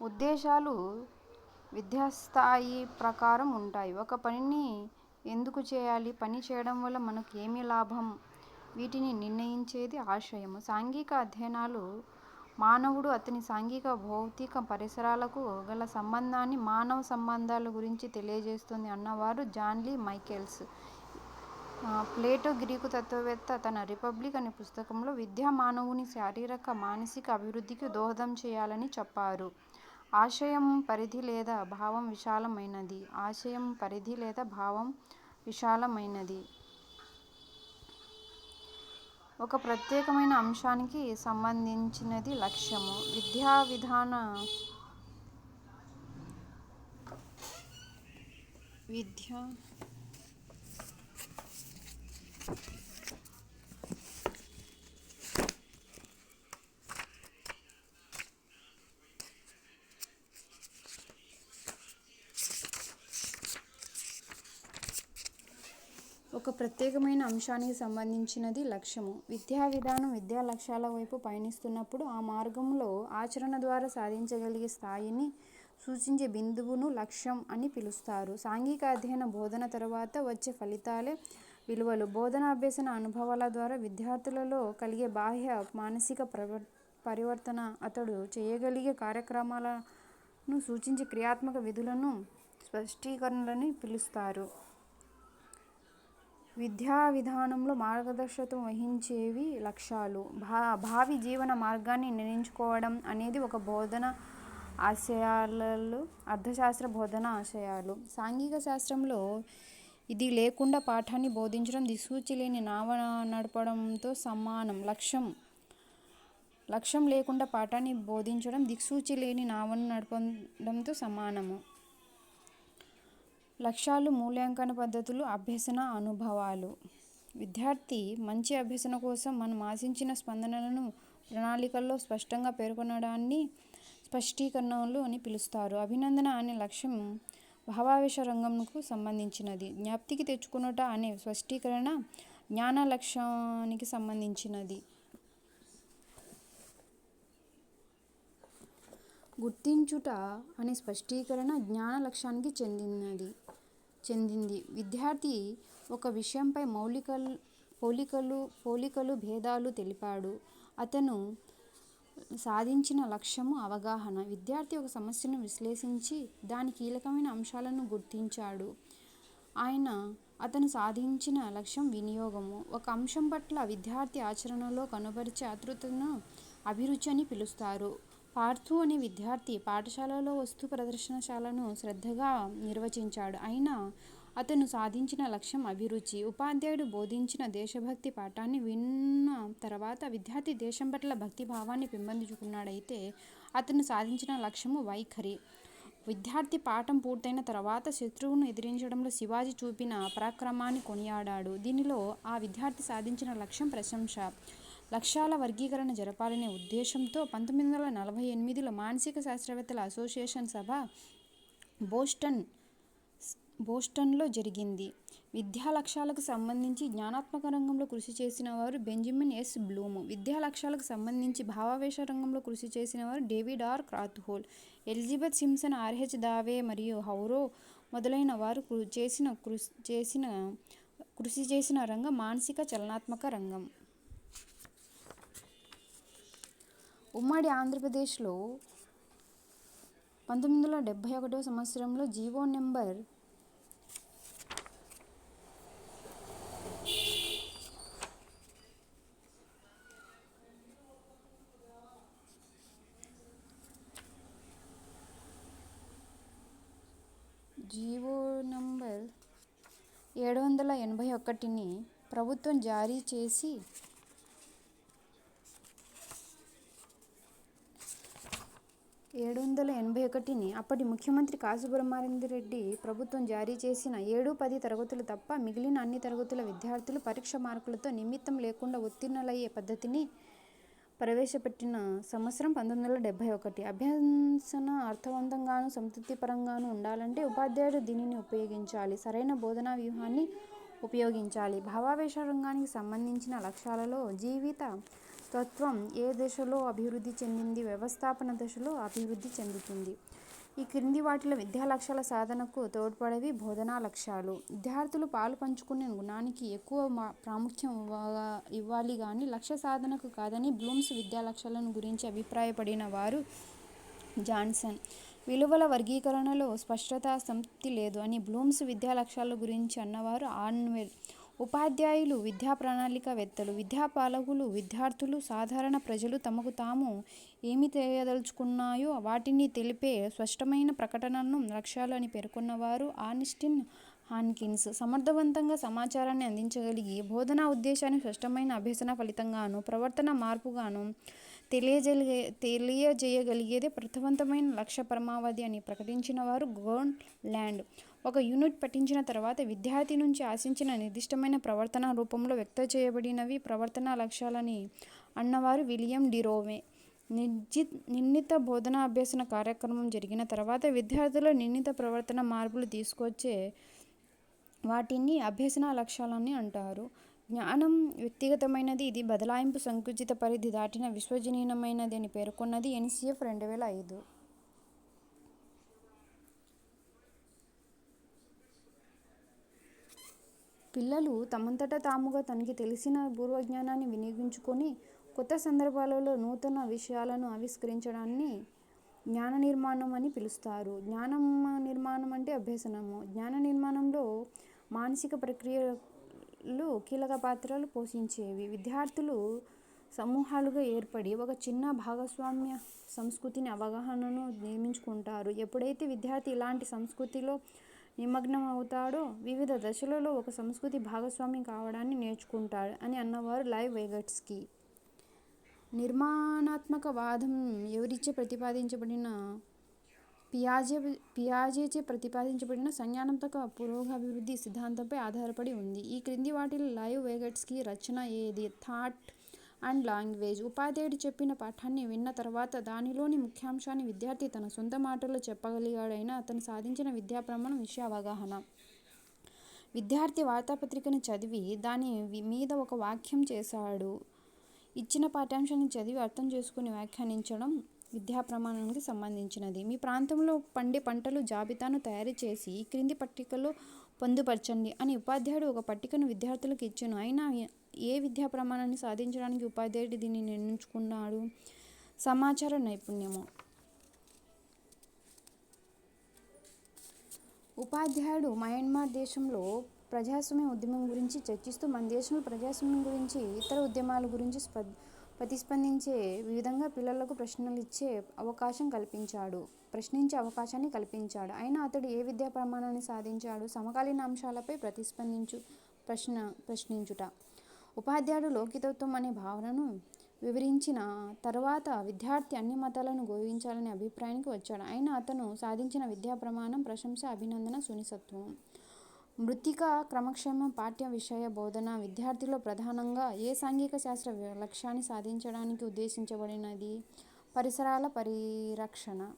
ఉద్దేశాలు విద్యాస్థాయి ప్రకారం ఉంటాయి. ఒక పనిని ఎందుకు చేయాలి, పని చేయడం వల్ల మనకు ఏమి లాభం, వీటిని నిర్ణయించేది ఆశయము. సాంఘిక అధ్యయనాలు మానవుడు, అతని సాంఘిక, భౌతిక పరిసరాలకు గల సంబంధాన్ని, మానవ సంబంధాల గురించి తెలియజేస్తుంది అన్నవారు జాన్ లీ మైకేల్స్. ప్లేటో గ్రీకు తత్వవేత్త తన రిపబ్లిక్ అనే పుస్తకంలో విద్య మానవుని శారీరక, మానసిక అభివృద్ధికి దోహదం చేయాలని చెప్పారు. ఆశయం పరిధి లేదా భావం విశాలమైనది. ఆశయం పరిధి లేదా భావం విశాలమైనది. ఒక ప్రత్యేకమైన అంశానికి సంబంధించినది లక్ష్యము. విద్యా ఒక ప్రత్యేకమైన అంశానికి సంబంధించినది లక్ష్యము. విద్యా విధానం విద్యా లక్ష్యాల వైపు పయనిస్తున్నప్పుడు ఆ మార్గంలో ఆచరణ ద్వారా సాధించగలిగే స్థాయిని సూచించే బిందువును లక్ష్యం అని పిలుస్తారు. సాంఘిక అధ్యయన బోధన తరువాత వచ్చే ఫలితాలే విలువలు. బోధన అభ్యసన అనుభవాల ద్వారా విద్యార్థులలో కలిగే బాహ్య మానసిక పరివర్తన, అతడు చేయగలిగే కార్యక్రమాలను సూచించే క్రియాత్మక విధులను స్పష్టీకరణలని పిలుస్తారు. విద్యా విధానంలో మార్గదర్శకత్వం వహించేవి లక్ష్యాలు. భావి జీవన మార్గాన్ని నిర్ణయించుకోవడం అనేది ఒక బోధన ఆశయాలు. అర్థశాస్త్ర బోధన ఆశయాలు. సాంఘిక శాస్త్రంలో ఇది లేకుండా పాఠాన్ని బోధించడం దిక్సూచి లేని నావ నడపడంతో సమానం. లక్ష్యం లేకుండా పాఠాన్ని బోధించడం దిక్సూచి లేని నావను నడపడంతో సమానము. లక్ష్యాలు, మూల్యాంకన పద్ధతులు, అభ్యసన అనుభవాలు. విద్యార్థి మంచి అభ్యసన కోసం మనం ఆశించిన స్పందనలను ప్రణాళికల్లో స్పష్టంగా పేర్కొనడాన్ని స్పష్టీకరణలు అని పిలుస్తారు. అభినందన అనే లక్ష్యం భావావేశ రంగంకు సంబంధించినది. జ్ఞప్తికి తెచ్చుకొనుట అనే స్పష్టీకరణ జ్ఞాన లక్ష్యానికి సంబంధించినది. గుర్తించుట అనే స్పష్టీకరణ జ్ఞాన లక్ష్యానికి చెందింది. విద్యార్థి ఒక విషయంపై పోలికలు, భేదాలు తెలిపాడు. అతను సాధించిన లక్ష్యము అవగాహన. విద్యార్థి ఒక సమస్యను విశ్లేషించి దాని కీలకమైన అంశాలను గుర్తించాడు. అతను సాధించిన లక్ష్యం వినియోగము. ఒక అంశం పట్ల విద్యార్థి ఆచరణలో కనబరిచే ఆతృతను అభిరుచి అని పిలుస్తారు. పార్థు అనే విద్యార్థి పాఠశాలలో వస్తు ప్రదర్శనశాలను శ్రద్ధగా నిర్వహించాడు. అయినా అతను సాధించిన లక్ష్యం అభిరుచి. ఉపాధ్యాయుడు బోధించిన దేశభక్తి పాఠాన్ని విన్న తర్వాత విద్యార్థి దేశం పట్ల భక్తి భావాన్ని పెంపొందించుకున్నాడైతే అతను సాధించిన లక్ష్యము వైఖరి. విద్యార్థి పాఠం పూర్తయిన తర్వాత శత్రువును ఎదిరించడంలో శివాజీ చూపిన పరాక్రమాన్ని కొనియాడాడు. దీనిలో ఆ విద్యార్థి సాధించిన లక్ష్యం ప్రశంస. లక్ష్యాల వర్గీకరణ జరపాలనే ఉద్దేశంతో 1948లో మానసిక శాస్త్రవేత్తల అసోసియేషన్ సభ బోస్టన్లో జరిగింది. విద్యా లక్ష్యాలకు సంబంధించి జ్ఞానాత్మక రంగంలో కృషి చేసిన వారు బెంజమిన్ ఎస్. బ్లూమ్. విద్యా లక్ష్యాలకు సంబంధించి భావావేశ రంగంలో కృషి చేసిన వారు David R. Krathwohl, Elizabeth Simpson, R. H. Dave మరియు హౌరో మొదలైన వారు కృషి చేసిన రంగం మానసిక చలనాత్మక రంగం. ఉమ్మడి ఆంధ్రప్రదేశ్లో 1971 సంవత్సరంలో జీవో నెంబర్ 781ని ప్రభుత్వం జారీ చేసి అప్పటి ముఖ్యమంత్రి కాసు బ్రహ్మానందరెడ్డి ప్రభుత్వం జారీ చేసిన 7-10 తరగతులు తప్ప మిగిలిన అన్ని తరగతుల విద్యార్థులు పరీక్ష మార్కులతో నిమిత్తం లేకుండా ఉత్తీర్ణులయ్యే పద్ధతిని ప్రవేశపెట్టిన సంవత్సరం 1971. అభ్యసన అర్థవంతంగాను సంతృప్తికరంగాను ఉండాలంటే ఉపాధ్యాయుడు దీనిని ఉపయోగించాలి. సరైన బోధనా వ్యూహాన్ని ఉపయోగించాలి. భావావేశ రంగానికి సంబంధించిన లక్ష్యాలలో జీవిత తత్వం ఏ దశలో అభివృద్ధి చెందింది? వ్యవస్థాపన దశలో అభివృద్ధి చెందుతుంది. ఈ క్రింది వాటిలో విద్యా లక్ష్యాల సాధనకు తోడ్పడేవి బోధనా లక్ష్యాలు. విద్యార్థులు పాలు పంచుకునే గుణానికి ఎక్కువ ప్రాముఖ్యం ఇవ్వాలి గాని లక్ష్య సాధనకు కాదని బ్లూమ్స్ విద్యా లక్ష్యాలను గురించి అభిప్రాయపడిన వారు జాన్సన్. విలువల వర్గీకరణలో స్పష్టత, సంతృప్తి లేదు అని బ్లూమ్స్ విద్యా లక్ష్యాల గురించి అన్నవారు ఆర్న్వెల్. ఉపాధ్యాయులు, విద్యా ప్రణాళికావేత్తలు, విద్యా పాలకులు, విద్యార్థులు, సాధారణ ప్రజలు తమకు తాము ఏమి తెలియదలుచుకున్నాయో వాటిని తెలిపే స్పష్టమైన ప్రకటనలను లక్ష్యాలు అని పేర్కొన్నవారు ఆర్న్స్టీన్ హాకిన్స్. సమర్థవంతంగా సమాచారాన్ని అందించగలిగి బోధనా ఉద్దేశాన్ని స్పష్టమైన అభ్యసన ఫలితంగాను, ప్రవర్తన మార్పుగాను తెలియజేయగలిగేదే అర్థవంతమైన లక్ష్య పరమావధి అని ప్రకటించిన వారు గోన్ ల్యాండ్. ఒక యూనిట్ పఠించిన తర్వాత విద్యార్థి నుంచి ఆశించిన నిర్దిష్టమైన ప్రవర్తన రూపంలో వ్యక్తం చేయబడినవి ప్రవర్తనా లక్ష్యాలని అన్నవారు విలియం డిరోవే. నిర్ణీత బోధనా అభ్యసన కార్యక్రమం జరిగిన తర్వాత విద్యార్థుల నిర్ణీత ప్రవర్తన మార్పులు తీసుకొచ్చే వాటిని అభ్యసన లక్ష్యాలని అంటారు. జ్ఞానం వ్యక్తిగతమైనది, ఇది బదలాయింపు సంకుచిత పరిధి దాటిన విశ్వజనీయమైనది అని పేర్కొన్నది ఎన్సీఎఫ్ 2005. పిల్లలు తమంతట తాముగా తనకి తెలిసిన పూర్వజ్ఞానాన్ని వినియోగించుకొని కొత్త సందర్భాలలో నూతన విషయాలను ఆవిష్కరించడాన్ని జ్ఞాన నిర్మాణం అని పిలుస్తారు. జ్ఞాన నిర్మాణం అంటే అభ్యసనము. జ్ఞాన నిర్మాణంలో మానసిక ప్రక్రియలు కీలక పాత్రలు పోషించేవి. విద్యార్థులు సమూహాలుగా ఏర్పడి ఒక చిన్న భాగస్వామ్య సంస్కృతిని, అవగాహనను నిర్మించుకుంటారు. ఎప్పుడైతే విద్యార్థి ఇలాంటి సంస్కృతిలో నిమగ్నం అవుతాడో వివిధ దశలలో ఒక సంస్కృతి భాగస్వామి కావడాన్ని నేర్చుకుంటాడు అని అన్నవారు లైవ్ వెగట్స్కీ. నిర్మాణాత్మక వాదం ఎవరిచే ప్రతిపాదించబడిన పియాజేచే ప్రతిపాదించబడిన సంజ్ఞానాత్మక పురోగభివృద్ధి సిద్ధాంతంపై ఆధారపడి ఉంది. ఈ క్రింది వాటిలో లైవ్ వెగట్స్కీ రచన ఏది? Thought and language. ఉపాధ్యాయుడు చెప్పిన పాఠాన్ని విన్న తర్వాత దానిలోని ముఖ్యాంశాన్ని విద్యార్థి తన సొంత మాటల్లో చెప్పగలిగాడైనా అతను సాధించిన విద్యా ప్రమాణం విషయ అవగాహన. విద్యార్థి వార్తాపత్రికను చదివి దాని మీద ఒక వాక్యం చేశాడు. ఇచ్చిన పాఠ్యాంశాన్ని చదివి అర్థం చేసుకుని వ్యాఖ్యానించడం విద్యా ప్రమాణానికి సంబంధించినది. మీ ప్రాంతంలో పండే పంటలు జాబితాను తయారు చేసి ఈ క్రింది పట్టికలో పొందుపరచండి అని ఉపాధ్యాయుడు ఒక పట్టికను విద్యార్థులకు ఇచ్చెను. అయినా ఏ విద్యా ప్రమాణాన్ని సాధించడానికి ఉపాధ్యాయుడు దీన్ని నిర్ణయించుకున్నాడు? సమాచార నైపుణ్యము. ఉపాధ్యాయుడు మయన్మార్ దేశంలో ప్రజాస్వామ్య ఉద్యమం గురించి చర్చిస్తూ మన దేశంలో ప్రజాస్వామ్యం గురించి, ఇతర ఉద్యమాల గురించి ప్రతిస్పందించే విధంగా పిల్లలకు ప్రశ్నించే అవకాశాన్ని కల్పించాడు. అయినా అతడు ఏ విద్యా ప్రమాణాన్ని సాధించాడు? సమకాలీన అంశాలపై ప్రశ్నించుట. ఉపాధ్యాయుడు లౌకికత్వం అనే భావనను వివరించిన తర్వాత విద్యార్థి అన్ని మతాలను గౌరవించాలనే అభిప్రాయానికి వచ్చాడు. అయినా అతను సాధించిన విద్యా ప్రమాణం ప్రశంస, అభినందన, సునిశ్చితత్వం. మృత్తిక క్రమక్షేమం పాఠ్య విషయ బోధన విద్యార్థిలో ప్రధానంగా ఏ సాంఘిక శాస్త్ర లక్ష్యాన్ని సాధించడానికి ఉద్దేశించబడినది? పరిసరాల పరిరక్షణ.